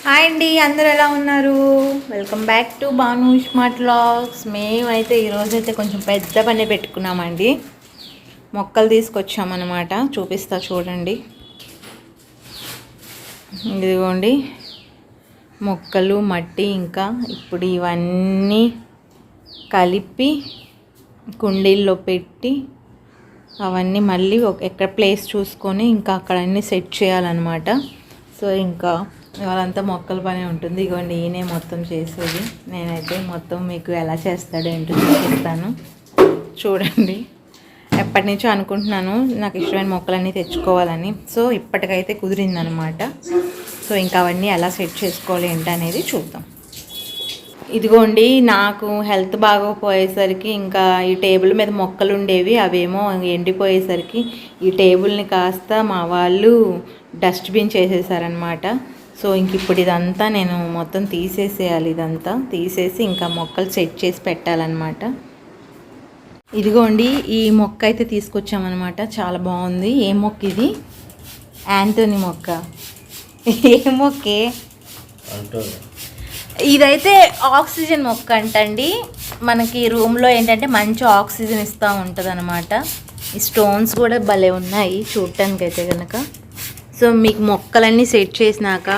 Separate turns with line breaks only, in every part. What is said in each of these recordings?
Hi అండి, అందరూ ఎలా ఉన్నారు? Welcome back to Bhanu smart vlogs. మేమైతే ఈరోజైతే కొంచెం పెద్ద పని పెట్టుకున్నామండి. మొక్కలు తీసుకొచ్చామన్నమాట. చూపిస్తా చూడండి. ఇదిగోండి మొక్కలు, మట్టి, ఇంకా ఇప్పుడు ఇవన్నీ కలిపి కుండీల్లో పెట్టి అవన్నీ మళ్ళీ ఎక్కడ ప్లేస్ చూసుకొని ఇంకా అక్కడ అన్నీ సెట్ చేయాలన్నమాట. సో ఇంకా ఇవాళంతా మొక్కల పని ఉంటుంది. ఇగోండి ఈయనే మొత్తం చేసేది. నేనైతే మొత్తం మీకు ఎలా చేస్తాడో ఏంటో చూపిస్తాను చూడండి. ఎప్పటి నుంచో అనుకుంటున్నాను నాకు ఇష్టమైన మొక్కలన్నీ తెచ్చుకోవాలని. సో ఇప్పటికైతే కుదిరిందనమాట. సో ఇంకా అవన్నీ ఎలా సెట్ చేసుకోవాలి ఏంటనేది చూద్దాం. ఇదిగోండి నాకు హెల్త్ బాగోపోయేసరికి ఇంకా ఈ టేబుల్ మీద మొక్కలు ఉండేవి, అవేమో ఎండిపోయేసరికి ఈ టేబుల్ని కాస్త మా వాళ్ళు డస్ట్బిన్ చేసేసారనమాట. సో ఇంక ఇప్పుడు ఇదంతా నేను మొత్తం తీసేసేయాలి. ఇదంతా తీసేసి ఇంకా మొక్కలు సెట్ చేసి పెట్టాలన్నమాట. ఇదిగోండి ఈ మొక్క అయితే తీసుకొచ్చామన్నమాట. చాలా బాగుంది. ఏ మొక్క ఇది? యాంథోనీ మొక్క. ఏ మొక్కే? ఇదైతే ఆక్సిజన్ మొక్క అంటండి. మనకి రూమ్లో ఏంటంటే మంచి ఆక్సిజన్ ఇస్తూ ఉంటుంది అనమాట. ఈ స్టోన్స్ కూడా భలే ఉన్నాయి చూడటానికి అయితే కనుక. సో మీకు మొక్కలన్నీ సెట్ చేసినాక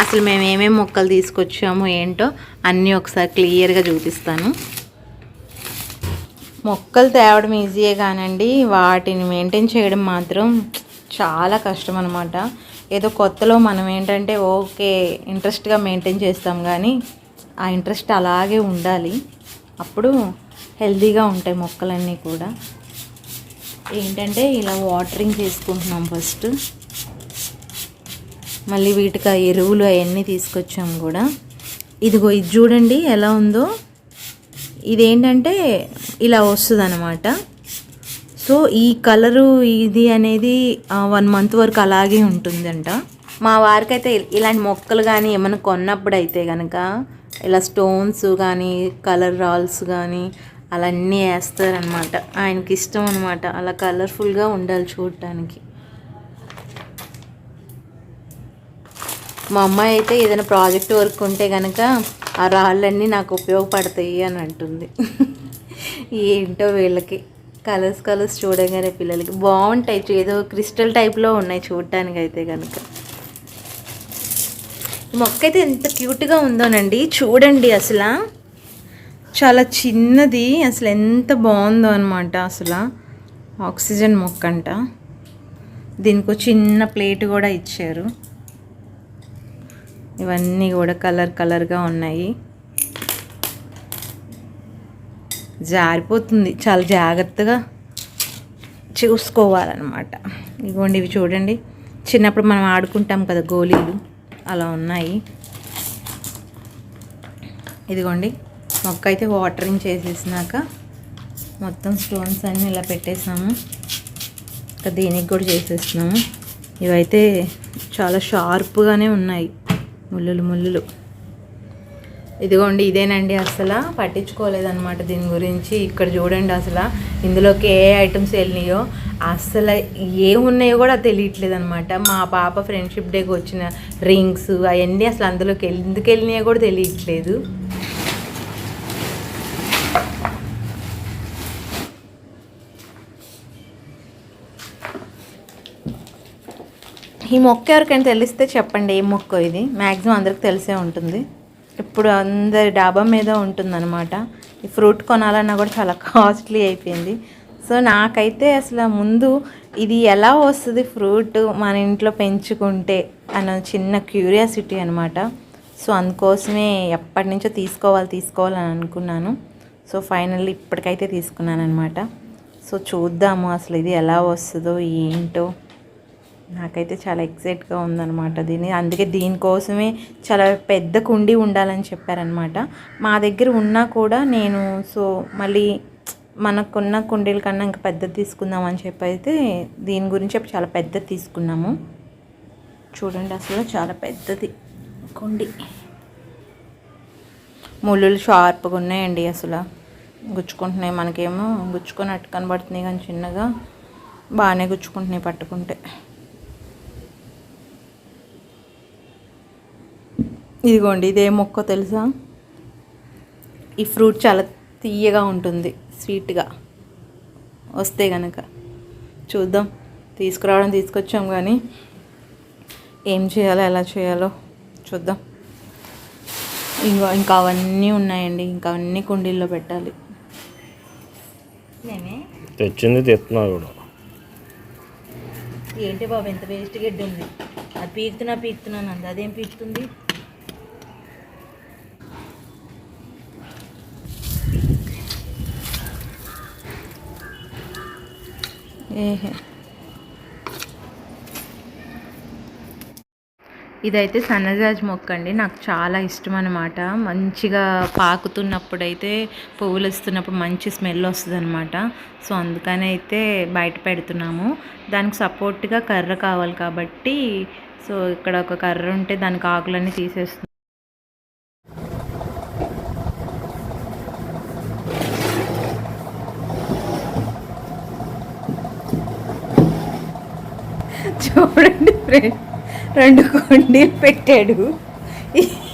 అసలు మేము ఏమేమి మొక్కలు తీసుకొచ్చామో ఏంటో అన్నీ ఒకసారి క్లియర్గా చూపిస్తాను. మొక్కలు తేవడం ఈజీయే కానండి, వాటిని మెయింటైన్ చేయడం మాత్రం చాలా కష్టం అనమాట. ఏదో కొత్తలో మనం ఏంటంటే ఓకే ఇంట్రెస్ట్గా మెయింటైన్ చేస్తాం, కానీ ఆ ఇంట్రెస్ట్ అలాగే ఉండాలి. అప్పుడు హెల్తీగా ఉంటాయి మొక్కలన్నీ కూడా. ఏంటంటే ఇలా వాటరింగ్ చేసుకుంటున్నాం ఫస్ట్. మళ్ళీ వీటికి ఆ ఎరువులు అవన్నీ తీసుకొచ్చాము కూడా. ఇదిగో ఇది చూడండి ఎలా ఉందో. ఇదేంటంటే ఇలా వస్తుంది అన్నమాట. సో ఈ కలరు ఇది అనేది 1 month వరకు అలాగే ఉంటుందంట. మా వారికైతే ఇలాంటి మొక్కలు కానీ ఏమైనా కొన్నప్పుడు అయితే కనుక ఇలా స్టోన్స్ కానీ కలర్ రాల్స్ కానీ అలా అన్నీ వేస్తారనమాట. ఆయనకి ఇష్టం అనమాట అలా కలర్ఫుల్గా ఉండాలి చూడటానికి. మా అమ్మాయి అయితే ఏదైనా ప్రాజెక్ట్ వర్క్ ఉంటే కనుక ఆ రాళ్ళన్నీ నాకు ఉపయోగపడతాయి అని అంటుంది. ఏంటో వీళ్ళకి కలర్స్ చూడగానే పిల్లలకి బాగుంటాయి. ఏదో క్రిస్టల్ టైప్లో ఉన్నాయి చూడటానికి అయితే కనుక. ఈ మొక్క అయితే ఎంత క్యూట్గా ఉందోనండి. చూడండి అసలు చాలా చిన్నది, అసలు ఎంత బాగుందో అనమాట. అసలు ఆక్సిజన్ మొక్క అంట. దీనికి చిన్న ప్లేట్ కూడా ఇచ్చారు. ఇవన్నీ కూడా కలర్గా ఉన్నాయి. జారిపోతుంది, చాలా జాగ్రత్తగా చూసుకోవాలన్నమాట. ఇదిగోండి ఇవి చూడండి, చిన్నప్పుడు మనం ఆడుకుంటాం కదా గోళీలు, అలా ఉన్నాయి. ఇదిగోండి మొక్క అయితే వాటరింగ్ చేసేసినాక మొత్తం స్టోన్స్ అన్నీ ఇలా పెట్టేసాము. ఇంకా దీనికి కూడా చేసేస్తున్నాము. ఇవైతే చాలా షార్ప్గానే ఉన్నాయి, ముళ్ళులు. ఇదిగోండి ఇదేనండి, అసలు పట్టించుకోలేదన్నమాట దీని గురించి. ఇక్కడ చూడండి అసలు ఇందులోకి ఏ ఐటమ్స్ వెళ్ళినాయో అసలు ఏమున్నాయో కూడా తెలియట్లేదు అనమాట. మా పాప ఫ్రెండ్షిప్ డేకి వచ్చిన రింగ్స్ అవన్నీ అసలు అందులోకి ఎందుకు వెళ్ళినాయో కూడా తెలియట్లేదు. ఈ మొక్క ఎవరికైనా తెలిస్తే చెప్పండి ఏ మొక్క ఇది. మ్యాక్సిమం అందరికి తెలిసే ఉంటుంది. ఇప్పుడు అందరి డాబా మీద ఉంటుందన్నమాట. ఈ ఫ్రూట్ కొనాలన్నా కూడా చాలా కాస్ట్లీ అయిపోయింది. సో నాకైతే అసలు ముందు ఇది ఎలా వస్తుంది ఫ్రూట్ మన ఇంట్లో పెంచుకుంటే అన్న చిన్న క్యూరియాసిటీ అనమాట. సో అందుకోసమే ఎప్పటి నుంచో తీసుకోవాలని అనుకున్నాను. సో ఫైనల్లీ ఇప్పటికైతే తీసుకున్నాను అనమాట. సో చూద్దాము అసలు ఇది ఎలా వస్తుందో ఏంటో. నాకైతే చాలా ఎక్సైట్గా ఉందన్నమాట అందుకే దీనికోసమే చాలా పెద్ద కుండీ ఉండాలని చెప్పారనమాట. మా దగ్గర ఉన్నా కూడా నేను మళ్ళీ మనకున్న కుండీల కన్నా ఇంకా పెద్దది తీసుకుందాం అని చెప్పి అయితే దీని గురించి చాలా పెద్దది తీసుకున్నాము. చూడండి అసలు చాలా పెద్దది కుండీ. ముళ్ళులు షార్ప్గా ఉన్నాయండి, అసలు గుచ్చుకుంటున్నాయి. మనకేమో గుచ్చుకున్నట్టు కనబడుతున్నాయి కానీ చిన్నగా బాగానే గుచ్చుకుంటున్నాయి పట్టుకుంటే. ఇదిగోండి, ఇదే మొక్క తెలుసా? ఈ ఫ్రూట్ చాలా తీయగా ఉంటుంది, స్వీట్గా. వస్తే కనుక చూద్దాం. తీసుకొచ్చాం కానీ ఏం చేయాలో ఎలా చేయాలో చూద్దాం. ఇంకా అవన్నీ ఉన్నాయండి, ఇంకా అన్నీ కుండీల్లో పెట్టాలి. నేనే
తెచ్చింది తెస్తున్నా కూడా.
ఏంటి బాబు, ఎంత వేస్ట్ గడ్డి ఉంది. అది పీకుతున్నాను అంది, అదేం పీకుతుంది? ఏహే, ఇదైతే సన్నజాజి మొక్క అండి. నాకు చాలా ఇష్టం అన్నమాట. మంచిగా పాకుతున్నప్పుడైతే, పువ్వులు వస్తున్నప్పుడు మంచి స్మెల్ వస్తుంది అనమాట. సో అందుకని అయితే బయట పెడుతున్నాము. దానికి సపోర్ట్గా కర్ర కావాలి కాబట్టి, సో ఇక్కడ ఒక కర్ర ఉంటే దానికి ఆకులన్నీ తీసేస్తున్నాం. చూడండి ఫ్రెండ్, 2 కుండీలు పెట్టాడు.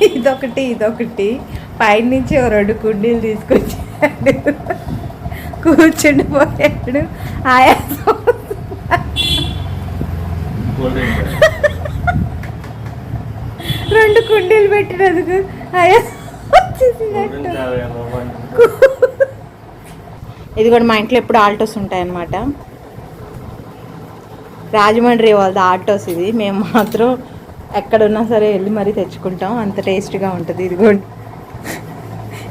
ఇదొకటి పైనుంచి 2 కుండీలు తీసుకొచ్చాడు. కూర్చుండిపోయాడు. ఆయాసం 2 కుండీలు పెట్టినందుకు ఆయాసం వచ్చేసినట్టు. ఇది కూడా మా ఇంట్లో ఎప్పుడు ఆల్టోస్ ఉంటాయన్నమాట. రాజమండ్రి వాళ్ళది ఆటోస్ ఇది. మేము మాత్రం ఎక్కడున్నా సరే వెళ్ళి మరీ తెచ్చుకుంటాం, అంత టేస్ట్గా ఉంటుంది. ఇదిగోండి,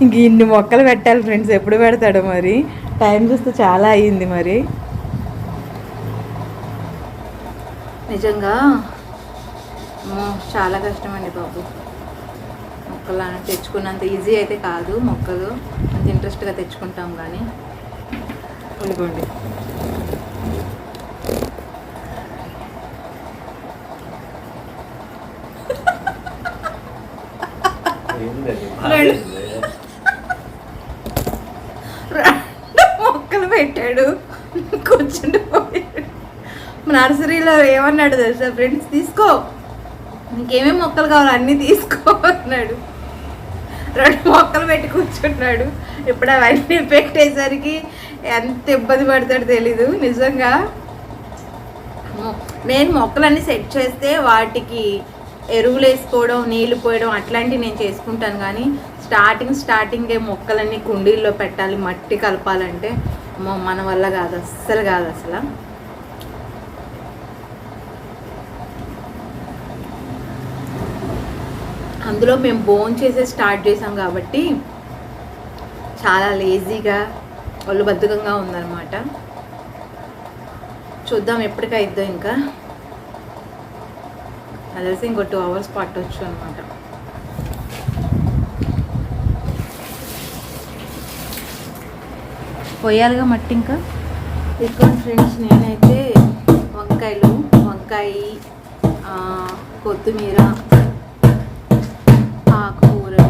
ఇంక ఇన్ని మొక్కలు పెట్టాలి ఫ్రెండ్స్, ఎప్పుడు పెడతాడు మరి? టైం చూస్తే చాలా అయ్యింది మరి. నిజంగా చాలా కష్టం అండి బాబు. మొక్కలు తెచ్చుకున్నంత ఈజీ అయితే కాదు. మొక్కలు అంత ఇంట్రెస్ట్గా తెచ్చుకుంటాం కానీ. ఇదిగోండి, మొక్కలు పెట్టాడు, కూర్చుండిపోయాడు. నర్సరీలో ఏమన్నాడు తెలుసా ఫ్రెండ్స్? తీసుకో, ఇంకేమేమి మొక్కలు కావాలో అన్నీ తీసుకో అన్నాడు. 2 మొక్కలు పెట్టి కూర్చున్నాడు. ఇప్పుడు అవన్నీ పెట్టేసరికి ఎంత ఇబ్బంది పడతాడో తెలీదు. నిజంగా నేను మొక్కలన్నీ సెట్ చేస్తే వాటికి ఎరువులు వేసుకోవడం, నీళ్ళు పోయడం అట్లాంటివి నేను చేసుకుంటాను. కానీ స్టార్టింగే మొక్కలన్నీ కుండీల్లో పెట్టాలి, మట్టి కలపాలంటే మన వల్ల కాదు, అస్సలు కాదు అసలు. అందులో మేము భోంచేసే స్టార్ట్ చేసాం కాబట్టి చాలా లేజీగా, ఒళ్ళు బద్ధకంగా ఉందన్నమాట. చూద్దాం ఎప్పటికైద్దో. ఇంకా అది తెలిసి ఇంకో 2 hours పట్టవచ్చు అనమాట. పోయాలిగా మట్టి. ఇంకా ఇక్కడ ఫ్రెండ్స్, నేనైతే వంకాయ, కొత్తిమీర, ఆకుకూరలు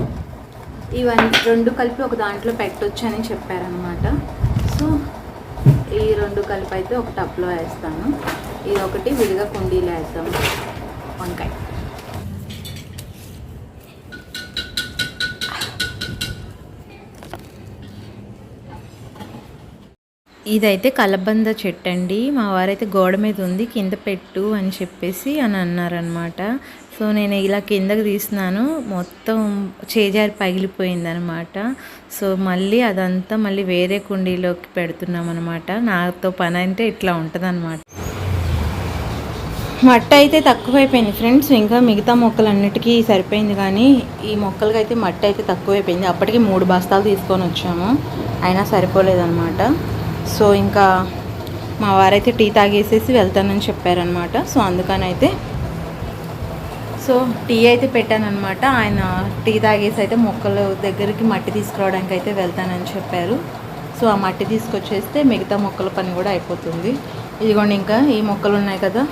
ఇవన్నీ 2 కలిపి ఒక దాంట్లో పెట్టొచ్చు అని చెప్పారనమాట. సో ఈ 2 కలిపి అయితే ఒక టబ్లో వేస్తాను, ఇది ఒకటి విడిగా కుండీలో వేస్తాము. వంకాయ ఇదైతే కలబంద చెట్టు అండి. మా వారైతే గోడ మీద ఉంది, కింద పెట్టు అని చెప్పేసి అన్నారనమాట. సో నేను ఇలా కిందకి తీస్తున్నాను, మొత్తం చేజారి పగిలిపోయిందనమాట. సో మళ్ళీ అదంతా మళ్ళీ వేరే కుండీలోకి పెడుతున్నాం అనమాట. నాతో పని అంటే ఇట్లా ఉంటుంది అనమాట. మట్టి అయితే తక్కువైపోయింది ఫ్రెండ్స్. ఇంకా మిగతా మొక్కలన్నిటికీ సరిపోయింది, కానీ ఈ మొక్కలకి అయితే మట్టి అయితే తక్కువైపోయింది. అప్పటికి 3 బస్తాలు తీసుకొని వచ్చాము, అయినా సరిపోలేదన్నమాట. సో ఇంకా మా వారైతే టీ తాగేసేసి వెళ్తానని చెప్పారనమాట. సో అందుకనైతే టీ అయితే పెట్టానమాట. ఆయన టీ తాగేసి అయితే మొక్కల దగ్గరికి మట్టి తీసుకురావడానికి అయితే వెళ్తానని చెప్పారు. సో ఆ మట్టి తీసుకొచ్చేస్తే మిగతా మొక్కల పని కూడా అయిపోతుంది. ఇదిగోండి, ఇంకా ఈ మొక్కలు ఉన్నాయి కదా,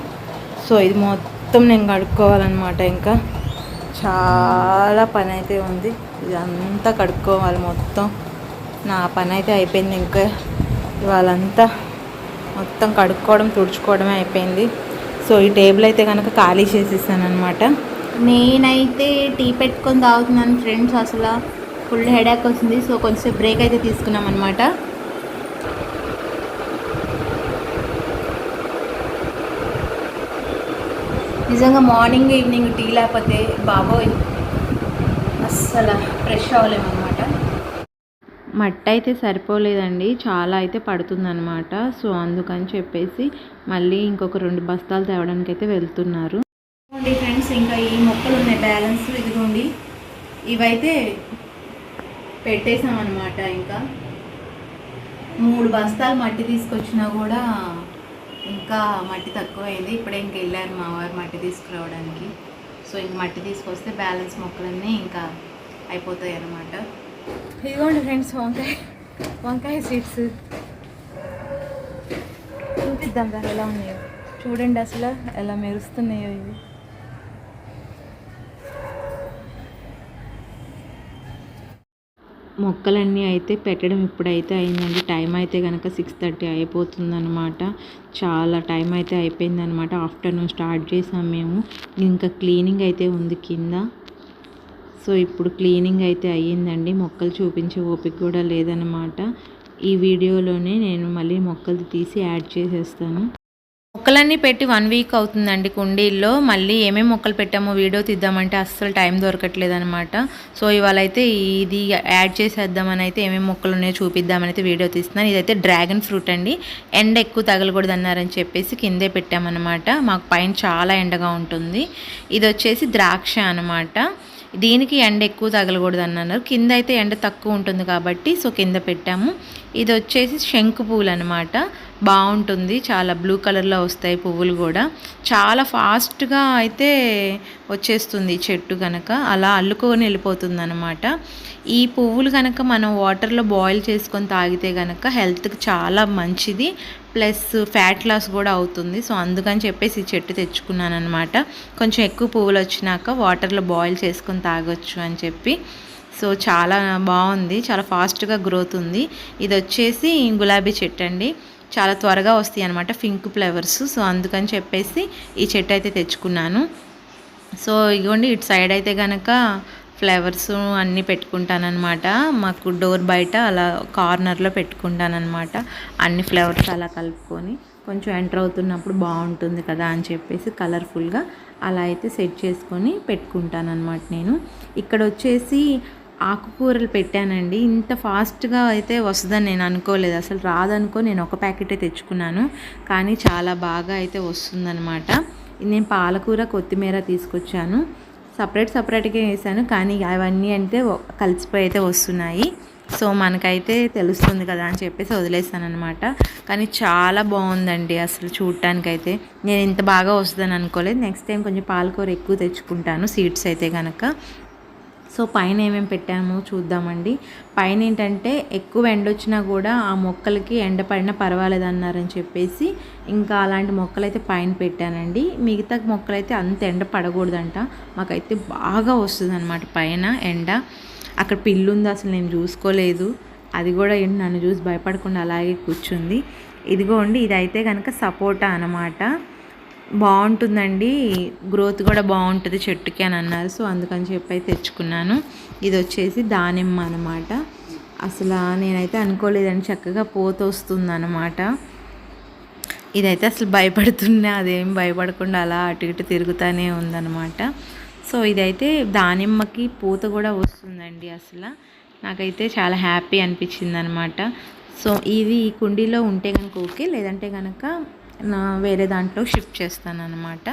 సో ఇది మొత్తం నేను కడుక్కోవాలన్నమాట. ఇంకా చాలా పని అయితే ఉంది, ఇదంతా కడుక్కోవాలి మొత్తం. నా పని అయితే అయిపోయింది. ఇంకా ఇవాళంతా మొత్తం కడుక్కోవడం, తుడుచుకోవడమే అయిపోయింది. సో ఈ టేబుల్ అయితే కనుక ఖాళీ చేసేసాను అనమాట. నేనైతే టీ పెట్టుకొని తాగుతున్నాను ఫ్రెండ్స్. అసలు ఫుల్ హెడేక్ వస్తుంది. సో కొంచెం బ్రేక్ అయితే తీసుకున్నాం అనమాట. నిజంగా మార్నింగ్ ఈవినింగ్ టీ లేకపోతే బాబోయ్ అస్సలు ఫ్రెష్ అవ్వలేమన్నమాట. మట్టి అయితే సరిపోలేదండి, చాలా అయితే పడుతుందన్నమాట. సో అందుకని చెప్పేసి మళ్ళీ ఇంకొక 2 బస్తాలు తేవడానికి అయితే వెళ్తున్నారు. ఇదిగోండి ఫ్రెండ్స్, ఇంకా ఈ మొక్కలు ఉన్నాయి బ్యాలెన్స్. ఇదిగోండి ఇవైతే పెట్టేసామన్నమాట. ఇంకా 3 బస్తాలు మట్టి తీసుకొచ్చినా కూడా ఇంకా మట్టి తక్కువైంది. ఇప్పుడే ఇంక వెళ్ళారు మా వారు మట్టి తీసుకురావడానికి. సో ఇంక మట్టి తీసుకొస్తే బ్యాలెన్స్ మొక్కలన్నీ ఇంకా అయిపోతాయి అన్నమాట. ఇదిగోండి ఫ్రెండ్స్, వంకాయ సీడ్స్ చూపిద్దాం కదా ఎలా ఉన్నాయో. చూడండి అసలు ఎలా మెరుస్తున్నాయో ఇవి. మొక్కలన్నీ అయితే పెట్టడం ఇప్పుడైతే అయిందండి. టైం అయితే కనుక 6:30 అయిపోతుందన్నమాట. చాలా టైం అయితే అయిపోయిందనమాట. ఆఫ్టర్నూన్ స్టార్ట్ చేసాం మేము. ఇంకా క్లీనింగ్ అయితే ఉంది కింద. సో ఇప్పుడు క్లీనింగ్ అయితే అయ్యిందండి. మొక్కలు చూపించే ఓపిక కూడా లేదనమాట. ఈ వీడియోలోనే నేను మళ్ళీ మొక్కలు తీసి యాడ్ చేసేస్తాను. మొక్కలన్నీ పెట్టి 1 వీక్ అవుతుందండి కుండీల్లో. మళ్ళీ ఏమేమి మొక్కలు పెట్టామో వీడియో తీద్దామంటే అస్సలు టైం దొరకట్లేదు అనమాట. సో ఇవాళ అయితే ఇది యాడ్ చేసేద్దామని అయితే ఏమేమి మొక్కలు ఉన్నాయో చూపిద్దామని అయితే వీడియో తీస్తున్నాను. ఇదైతే డ్రాగన్ ఫ్రూట్ అండి. ఎండ ఎక్కువ తగలకూడదు అన్నారని చెప్పేసి కిందే పెట్టామన్నమాట. మాకు పైన చాలా ఎండగా ఉంటుంది. ఇది వచ్చేసి ద్రాక్ష అనమాట. దీనికి ఎండ ఎక్కువ తగలకూడదు అన్నారు. కింద అయితే ఎండ తక్కువ ఉంటుంది కాబట్టి సో కింద పెట్టాము. ఇది వచ్చేసి శంకు పువ్వులు అనమాట. బాగుంటుంది, చాలా బ్లూ కలర్లో వస్తాయి పువ్వులు కూడా. చాలా ఫాస్ట్గా అయితే వచ్చేస్తుంది చెట్టు కనుక, అలా అల్లుకొని వెళ్ళిపోతుంది అనమాట. ఈ పువ్వులు కనుక మనం వాటర్లో బాయిల్ చేసుకొని తాగితే కనుక హెల్త్కి చాలా మంచిది, ప్లస్ ఫ్యాట్ లాస్ కూడా అవుతుంది. సో అందుకని చెప్పేసి ఈ చెట్టు తెచ్చుకున్నాను అనమాట. కొంచెం ఎక్కువ పువ్వులు వచ్చినాక వాటర్లో బాయిల్ చేసుకొని తాగొచ్చు అని చెప్పి. సో చాలా బాగుంది, చాలా ఫాస్ట్గా గ్రోత్ ఉంది. ఇది వచ్చేసి గులాబీ చెట్టు అండి. చాలా త్వరగా వస్తాయి అనమాట పింక్ ఫ్లవర్స్. సో అందుకని చెప్పేసి ఈ చెట్టు అయితే తెచ్చుకున్నాను. సో ఇదిగోండి ఇటు సైడ్ అయితే కనుక ఫ్లవర్స్ అన్నీ పెట్టుకుంటానమాట. మాకు డోర్ బయట అలా కార్నర్లో పెట్టుకుంటానమాట. అన్ని ఫ్లవర్స్ అలా కలుపుకొని కొంచెం ఎంటర్ అవుతున్నప్పుడు బాగుంటుంది కదా అని చెప్పేసి కలర్ఫుల్గా అలా అయితే సెట్ చేసుకొని పెట్టుకుంటానమాట నేను. ఇక్కడ వచ్చేసి ఆకుకూరలు పెట్టానండి. ఇంత ఫాస్ట్గా అయితే వస్తుందని నేను అనుకోలేదు, అసలు రాదనుకో నేను ఒక ప్యాకెటే తెచ్చుకున్నాను. కానీ చాలా బాగా అయితే వస్తుందన్నమాట. నేను పాలకూర కొత్తిమీర తీసుకొచ్చాను, సపరేట్గా వేసాను. కానీ అవన్నీ అంటే కలిసిపోయి అయితే వస్తున్నాయి. సో మనకైతే తెలుస్తుంది కదా అని చెప్పేసి వదిలేసాను అనమాట. కానీ చాలా బాగుందండి అసలు చూడటానికైతే. నేను ఇంత బాగా వస్తుందని అనుకోలేదు. నెక్స్ట్ టైం కొంచెం పాలకూర ఎక్కువ తెచ్చుకుంటాను సీడ్స్ అయితే కనుక. సో పైన ఏమేమి పెట్టామో చూద్దామండి. పైన ఏంటంటే ఎక్కువ ఎండ వచ్చినా కూడా ఆ మొక్కలకి ఎండ పడినా పర్వాలేదు అన్నారని చెప్పేసి ఇంకా అలాంటి మొక్కలు అయితే పైన పెట్టానండి. మిగతా మొక్కలైతే అంత ఎండ పడకూడదంట. మాకైతే బాగా వస్తుంది అనమాట పైన ఎండ. అక్కడ పిల్లు ఉంది, అసలు నేను చూసుకోలేదు. అది కూడా ఏంటి నన్ను చూసి భయపడకుండా అలాగే కూర్చుంది. ఇదిగోండి ఇదైతే కనుక సపోటా అన్నమాట. బాగుంటుందండి, గ్రోత్ కూడా బాగుంటుంది చెట్టుకి అని అన్నారు. సో అందుకని చెప్పి తెచ్చుకున్నాను. ఇది వచ్చేసి దానిమ్మ అనమాట. అసలు నేనైతే అనుకోలేదండి, చక్కగా పూత వస్తుంది అనమాట. ఇదైతే అసలు భయపడుతున్నా, అదేం భయపడకుండా అలా అటు ఇటు తిరుగుతూనే ఉందన్నమాట. సో ఇదైతే దానిమ్మకి పూత కూడా వస్తుందండి. అసలు నాకైతే చాలా హ్యాపీ అనిపించింది అనమాట. సో ఇవి ఈ కుండీలో ఉంటే కనుక ఓకే, లేదంటే కనుక వేరే దాంట్లో షిఫ్ట్ చేస్తాను అనమాట.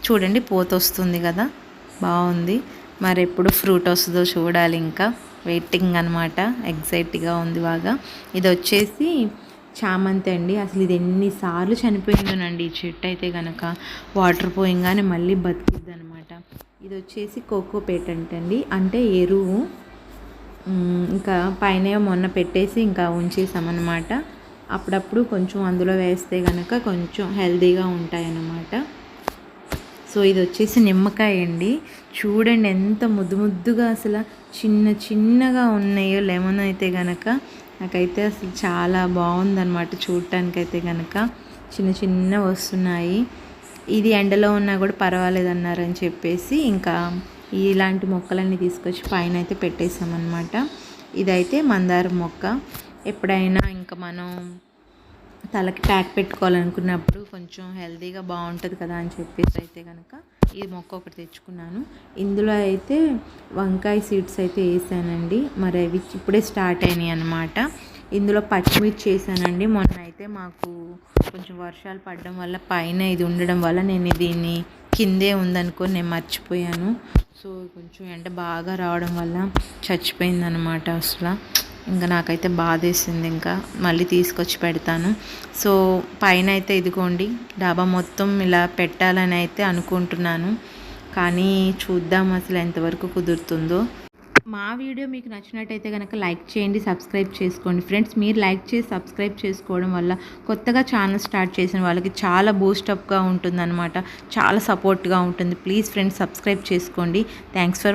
చూడండి పూత వస్తుంది కదా, బాగుంది. మరి ఎప్పుడు ఫ్రూట్ వస్తుందో చూడాలి, ఇంకా వెయిటింగ్ అనమాట. ఎగ్జైట్గా ఉంది బాగా. ఇది వచ్చేసి చామంతి అండి. అసలు ఇది ఎన్నిసార్లు చనిపోయిందోనండి ఈ చెట్టు అయితే కనుక. వాటర్ పోయంగానే మళ్ళీ బతికిద్ది అనమాట. ఇది వచ్చేసి కోకోపేట్ అంటండి, అంటే ఎరువు. ఇంకా పైన మొన్న పెట్టేసి ఇంకా ఉంచేసామన్నమాట. అప్పుడప్పుడు కొంచెం అందులో వేస్తే కనుక కొంచెం హెల్తీగా ఉంటాయన్నమాట. సో ఇది వచ్చేసి నిమ్మకాయ అండి. చూడండి ఎంత ముద్దుగా అసలు చిన్నగా ఉన్నాయో. లెమన్ అయితే కనుక నాకైతే అసలు చాలా బాగుందన్నమాట చూడటానికైతే కనుక. చిన్న వస్తున్నాయి. ఇది ఎండలో ఉన్నా కూడా పర్వాలేదన్నారని చెప్పేసి ఇంకా ఇలాంటి మొక్కలన్నీ తీసుకొచ్చి పైన అయితే పెట్టేసామన్నమాట. ఇదైతే మందారం మొక్క. ఎప్పుడైనా ఇంకా మనం తలకి ప్యాక్ పెట్టుకోవాలనుకున్నప్పుడు కొంచెం హెల్తీగా బాగుంటుంది కదా అని చెప్పేసి అయితే కనుక ఈ మొక్క ఒకటి తెచ్చుకున్నాను. ఇందులో అయితే వంకాయ సీడ్స్ అయితే వేసానండి. మరి అవి ఇప్పుడే స్టార్ట్ అయినాయి అన్నమాట. ఇందులో పచ్చిమిర్చి వేసానండి. మొన్న అయితే మాకు కొంచెం వర్షాలు పడడం వల్ల పైన ఇది ఉండడం వల్ల నేను దీన్ని కిందే ఉందనుకొని నేను మర్చిపోయాను. సో కొంచెం ఎండ బాగా రావడం వల్ల చచ్చిపోయిందనమాట. అసలు ఇంకా నాకైతే బాధేసింది. ఇంకా మళ్ళీ తీసుకొచ్చి పెడతాను. సో పైన అయితే ఇదిగోండి డాబా మొత్తం ఇలా పెట్టాలని అయితే అనుకుంటున్నాను. కానీ చూద్దాం అసలు ఎంతవరకు కుదురుతుందో. మా వీడియో మీకు నచ్చినట్టయితే కనుక లైక్ చేయండి, సబ్స్క్రైబ్ చేసుకోండి ఫ్రెండ్స్. మీరు లైక్ చేసి సబ్స్క్రైబ్ చేసుకోవడం వల్ల కొత్తగా ఛానల్ స్టార్ట్ చేసిన వాళ్ళకి చాలా బూస్టప్గా ఉంటుందన్నమాట. చాలా సపోర్ట్గా ఉంటుంది. ప్లీజ్ ఫ్రెండ్స్ సబ్స్క్రైబ్ చేసుకోండి. Thanks for